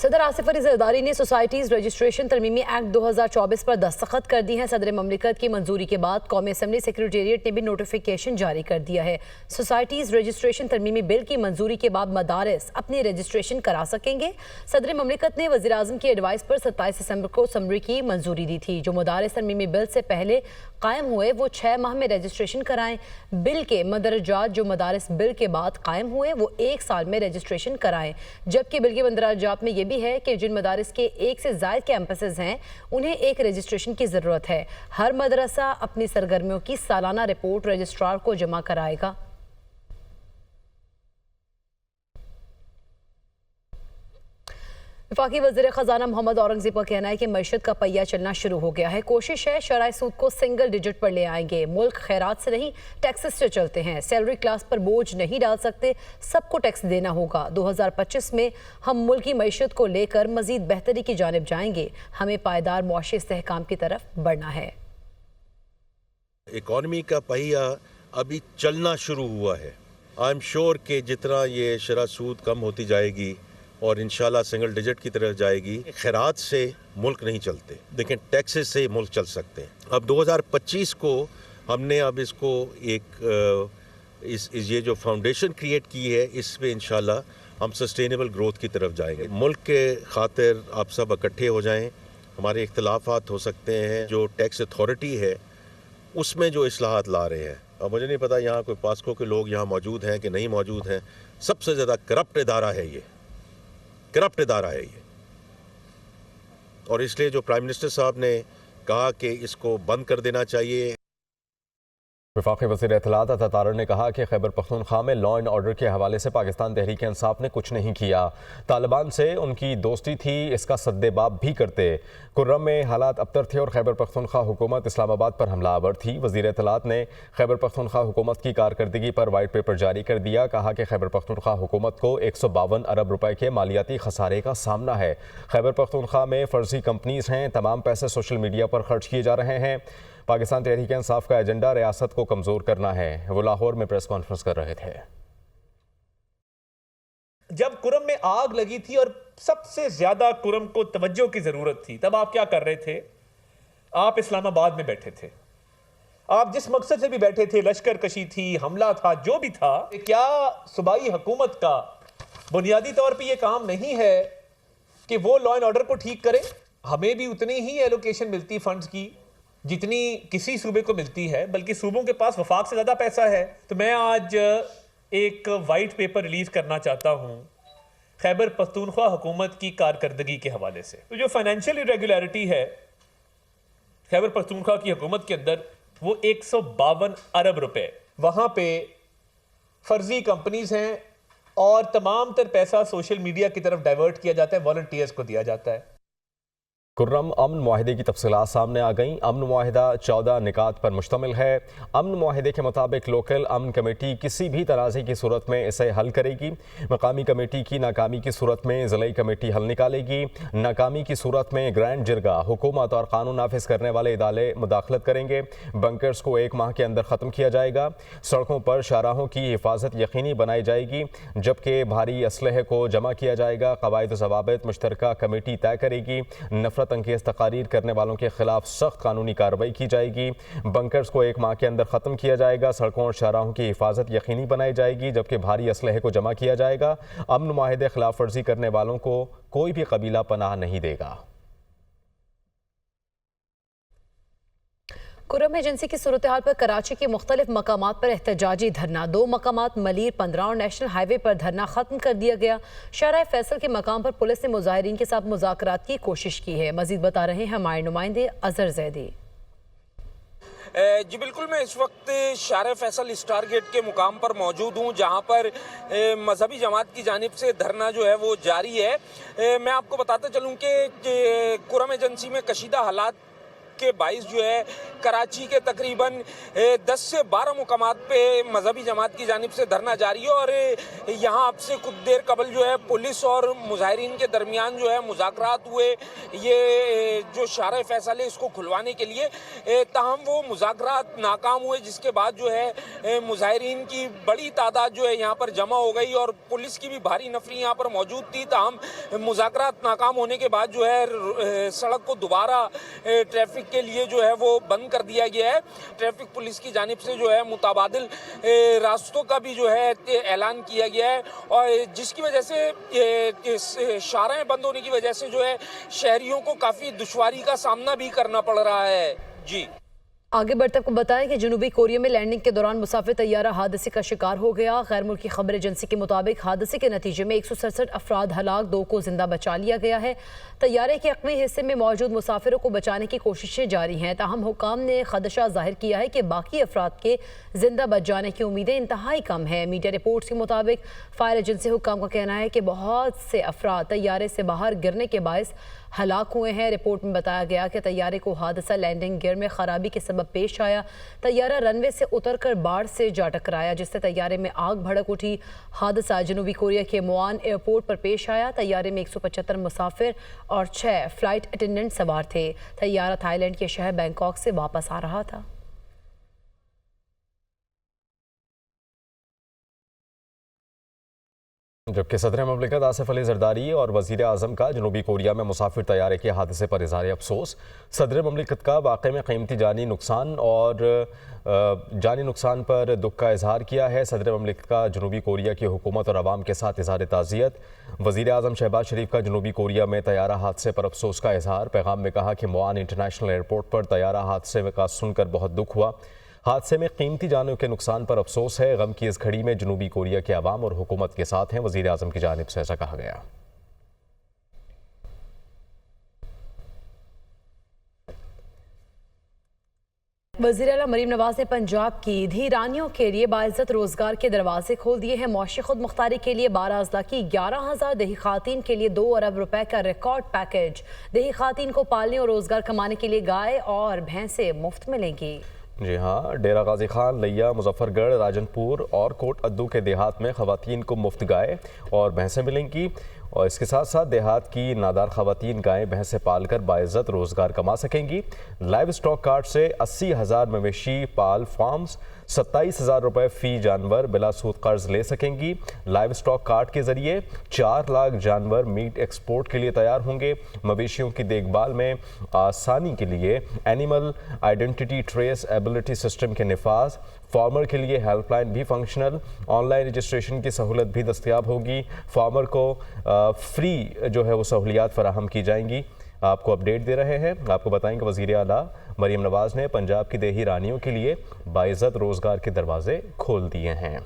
सदर आसिफ अली जरदारी ने societies registration तरमीमी act 2024 पर दस्तखत कर दी है। सदर ममलिकत की मंजूरी के बाद कौमी असम्बली सेक्रेटेरिएट ने भी नोटिफिकेशन जारी कर दिया है। सोसाइटीज़ रजिस्ट्रेशन तरमीमी बिल की मंजूरी के बाद मदारिस अपनी रजिस्ट्रेशन करा सकेंगे। सदर ममलिकत ने वज़ीर आज़म की एडवाइस पर 27 दिसंबर को समरी की मंजूरी दी थी। जो मदारिस तरमीमी बिल से पहले कायम हुए वो 6 माह में रजिस्ट्रेशन कराएं। बिल के मंदरजात जो मदारिस बिल के बाद कायम हुए वो 1 साल में रजिस्ट्रेशन कराएं। जबकि बिल के मंदरजात में ये भी है कि जिन मदारिस के 1 से ज़ायद कैंपसेस हैं उन्हें एक रजिस्ट्रेशन की ज़रूरत है। हर मदरसा अपनी सरगर्मियों की सालाना रिपोर्ट रजिस्ट्रार को जमा कराएगा। वफाकी वज़ीर ख़जाना मोहम्मद औरंगज़ेब का कहना है कि मईशत का पहिया चलना शुरू हो गया है। कोशिश है शराय सूद को सिंगल डिजिट पर ले आएंगे। मुल्क खैरात से नहीं टैक्सेस से चलते हैं। सैलरी क्लास पर बोझ नहीं डाल सकते, सबको टैक्स देना होगा। 2025 में हम मुल्क की मईशत को लेकर मजीद बेहतरी की जानिब जाएंगे। हमें पायदार मुआशी इस्तेहकाम की तरफ बढ़ना है। इकॉनमी का पहिया अभी चलना शुरू हुआ है। आई एम श्योर कि जितना ये शरह सूद कम होती जाएगी और इंशाल्लाह सिंगल डिजिट की तरफ जाएगी, खैरात से मुल्क नहीं चलते, लेकिन टैक्सेस से मुल्क चल सकते हैं। अब 2025 को हमने अब इसको ये जो फाउंडेशन क्रिएट की है, इस पे इंशाल्लाह हम सस्टेनेबल ग्रोथ की तरफ जाएंगे। मुल्क के खातिर आप सब इकट्ठे हो जाएं। हमारे इख्तलाफात हो सकते हैं, जो टैक्स अथॉरिटी है उसमें जो इस्लाहात ला रहे हैं। अब मुझे नहीं पता यहाँ कोई पास्को के लोग यहाँ मौजूद हैं कि नहीं मौजूद हैं। सबसे ज़्यादा करप्ट इदारा है ये, करप्ट इदारा है ये, और इसलिए जो प्राइम मिनिस्टर साहब ने कहा कि इसको बंद कर देना चाहिए। वफाकी वज़ीर इत्तलात अता तारर ने कहा कि खैबर पख्तूनख्वा में लॉ एंड ऑर्डर के हवाले से पाकिस्तान तहरीक इंसाफ ने कुछ नहीं किया। तालिबान से उनकी दोस्ती थी, इसका सद्देबाब भी करते। कुर्रम में हालात अबतर थे और खैबर पख्तूनख्वा हुकूमत इस्लामाबाद पर हमलावर थी। वज़ीर इत्तलात ने खैबर पख्तूनख्वा हुकूमत की कारकर्दगी पर वाइट पेपर जारी कर दिया। कहा कि खैबर पख्तूनख्वा हुकूमत को 152 अरब रुपए के मालियाती खसारे का सामना है। खैबर पख्तूनख्वा में फर्जी कंपनीज हैं, तमाम पैसे सोशल मीडिया पर खर्च किए जा रहे हैं। पाकिस्तान तहरीक इंसाफ का एजेंडा रियासत को कमज़ोर करना है। वो लाहौर में प्रेस कॉन्फ्रेंस कर रहे थे। जब कुरम में आग लगी थी और सबसे ज्यादा कुरम को तवज्जो की जरूरत थी, तब आप क्या कर रहे थे? आप इस्लामाबाद में बैठे थे। आप जिस मकसद से भी बैठे थे, लश्कर कशी थी, हमला था, जो भी था, क्या सूबाई हुकूमत का बुनियादी तौर पर यह काम नहीं है कि वो लॉ एंड ऑर्डर को ठीक करे? हमें भी उतनी ही एलोकेशन मिलती फंड्स की जितनी किसी सूबे को मिलती है, बल्कि सूबों के पास वफाक से ज़्यादा पैसा है। तो मैं आज एक वाइट पेपर रिलीज करना चाहता हूँ खैबर पख्तूनख्वा हुकूमत की कारकर्दगी के हवाले से। तो जो फाइनेंशियल इरेगुलरिटी है खैबर पख्तूनख्वा की हुकूमत के अंदर, वो 152 अरब रुपए वहाँ पे फर्जी कंपनीज हैं और तमाम तर पैसा सोशल मीडिया की तरफ डाइवर्ट किया जाता है, वॉलंटियर्स को दिया जाता है। कुर्रम अमन मुआहिदे की तफसीलात सामने आ गईं। अमन मुआहिदा 14 निकात पर मुश्तमिल है। अमन मुआहिदे के मुताबिक लोकल अमन कमेटी किसी भी तनाज़े की सूरत में इसे हल करेगी। मकामी कमेटी की नाकामी की सूरत में ज़िलाई कमेटी हल निकालेगी। नाकामी की सूरत में ग्रैंड जिरगा हुकूमत और कानून नाफिज करने वाले इदारे मुदाखलत करेंगे। बंकर्स को 1 माह के अंदर ख़त्म किया जाएगा। सड़कों पर शाहराहों की हिफाजत यकीनी बनाई जाएगी, जबकि भारी असलहे को जमा किया जाएगा। कवायद ज़वाबित मुश्तरका कमेटी तय करेगी। नफरत अंगेज़ तकारीर करने वालों के खिलाफ सख्त कानूनी कार्रवाई की जाएगी। बंकर्स को 1 माह के अंदर ख़त्म किया जाएगा। सड़कों और शाहराहों की हिफाजत यकीनी बनाई जाएगी, जबकि भारी असलहे को जमा किया जाएगा। अमन मुआहिदे खिलाफ वर्जी करने वालों को कोई भी कबीला पनाह नहीं देगा। कुर्रम एजेंसी की सूरत हाल पर कराची के मुख्तलिफ मकामात पर एहतजाजी धरना। 2 मकामात मलीर 15 और नेशनल हाईवे पर धरना खत्म कर दिया गया। शाहराह फैसल के मकाम पर पुलिस ने मुजाहिरीन के साथ मुज़ाकरात की कोशिश की है। मजीद बता रहे हैं हमारे नुमाइंदे अजहर जैदी। जी बिल्कुल, मैं इस वक्त शाहराह फैसल स्टार गेट के मुकाम पर मौजूद हूँ, जहाँ पर मजहबी जमात की जानिब से धरना जो है वो जारी है। मैं आपको बताता चलूँ कि कुर्रम एजेंसी में कशीदा हालात के बाइस जो है कराची के तकरीबन 10 से 12 मुकामात पे मजहबी जमात की जानिब से धरना जारी है और यहाँ अब से कुछ देर कबल जो है पुलिस और मुजाहिरीन के दरमियान जो है मुज़ाकरात हुए ये जो शारा फैसल है इसको खुलवाने के लिए, ताहम वो मुज़ाकरात नाकाम हुए, जिसके बाद जो है मुजाहिरीन की बड़ी तादाद जो है यहाँ पर जमा हो गई और पुलिस की भी भारी नफरी यहाँ पर मौजूद थी। ताहम मुज़ाकरात नाकाम होने के बाद जो है सड़क को दोबारा ट्रैफिक के लिए जो है वो बंद कर दिया गया है। ट्रैफिक पुलिस की जानिब से जो है मुताबादिल रास्तों का भी जो है ऐलान किया गया है और जिसकी वजह से शाराएं बंद होने की वजह से जो है शहरियों को काफ़ी दुश्वारी का सामना भी करना पड़ रहा है। जी आगे बढ़ते आपको बताएं कि जनूबी कोरिया में लैंडिंग के दौरान मुसाफिर तैयारा हादसे का शिकार हो गया। गैर मुल्की खबर एजेंसी के मुताबिक हादसे के नतीजे में 167 अफराद हलाक, 2 को जिंदा बचा लिया गया है। तैयारे के अक़वी हिस्से में मौजूद मुसाफिरों को बचाने की कोशिशें जारी हैं। ताहम हुकाम ने खदशा जाहिर किया है कि बाकी अफराद के जिंदा बच जाने की उम्मीदें इंतहाई कम है। मीडिया रिपोर्ट्स के मुताबिक फायर एजेंसी हुकाम का कहना है कि बहुत से अफराद तैयारे से बाहर गिरने के बायस हलाक हुए हैं। रिपोर्ट में बताया गया कि तैयारे को हादसा लैंडिंग गियर में खराबी के सबब पेश आया। तैयारा रनवे से उतरकर बाढ़ से जा टकराया, जिससे तैयारे में आग भड़क उठी। हादसा जनूबी कोरिया के मुआन एयरपोर्ट पर पेश आया। तैयारे में 175 मुसाफिर और 6 फ्लाइट अटेंडेंट सवार थे। तैयारा थाईलैंड के शहर बैंकॉक से वापस आ रहा था। जबकि सदर ममलिकत आसिफ अली जरदारी और वज़ीर आज़म का जनूबी कोरिया में मुसाफिर तैयारे के हादसे पर इज़हार अफसोस। सदर ममलिकत का वाक़े में क़ीमती जानी नुकसान पर दुख का इजहार किया है। सदर ममलिकत का जनूबी कोरिया की हुकूमत और आवाम के साथ इज़हार ताज़ियत। वज़ीर आज़म शहबाज शरीफ का जनूबी कोरिया में तैयारा हादसे पर अफसोस का इजहार। पैगाम में कहा कि मुआन इंटरनेशनल एयरपोर्ट पर तैयारा हादसे का सुनकर बहुत दुख हुआ। हादसे में कीमती जानों के नुकसान पर अफसोस है। गम की इस घड़ी में जनूबी कोरिया के अवाम और हुकूमत के साथ हैं, वज़ीर आज़म की जानिब से ऐसा कहा गया। वज़ीर आला मरीम नवाज ने पंजाब की धीरानियों के लिए बाइज़्ज़त रोज़गार के दरवाजे खोल दिए हैं। मौशी खुद मुख्तारी के लिए 12 अज़ला की 11,000, देही खातीन के लिए 2 अरब रुपए का रिकॉर्ड पैकेज। देही खातीन को पालने और रोज़गार कमाने के लिए गाय और भैंसें मुफ्त मिलेंगी। जी हाँ, डेरा गाजी खान, लिया, मुजफ्फरगढ़, राजनपुर और कोट अद्दू के देहात में ख़वातीन को मुफ्त गाय और भैंसें मिलेंगी और इसके साथ साथ देहात की नादार ख़वातीन गायें भैंसें पालकर बाइज़्ज़त रोज़गार कमा सकेंगी। लाइव स्टॉक कार्ड से 80,000 मवेशी पाल फार्म्स 27,000 रुपये फ़ी जानवर बिला सूद कर्ज ले सकेंगी। लाइव स्टॉक कार्ड के ज़रिए 4 लाख जानवर मीट एक्सपोर्ट के लिए तैयार होंगे। मवेशियों की देखभाल में आसानी के लिए animal identity trace ability system के निफाज। फार्मर के लिए हेल्पलाइन भी फंक्शनल। ऑनलाइन रजिस्ट्रेशन की सहूलत भी दस्तयाब होगी। फार्मर को फ्री जो है वो सहूलियात फराहम की जाएंगी। आपको अपडेट दे रहे हैं। आपको बताएंगे वज़ीर आला मरीम नवाज ने पंजाब की देही रानियों के लिए बाइज़्ज़त रोज़गार के दरवाजे खोल दिए हैं।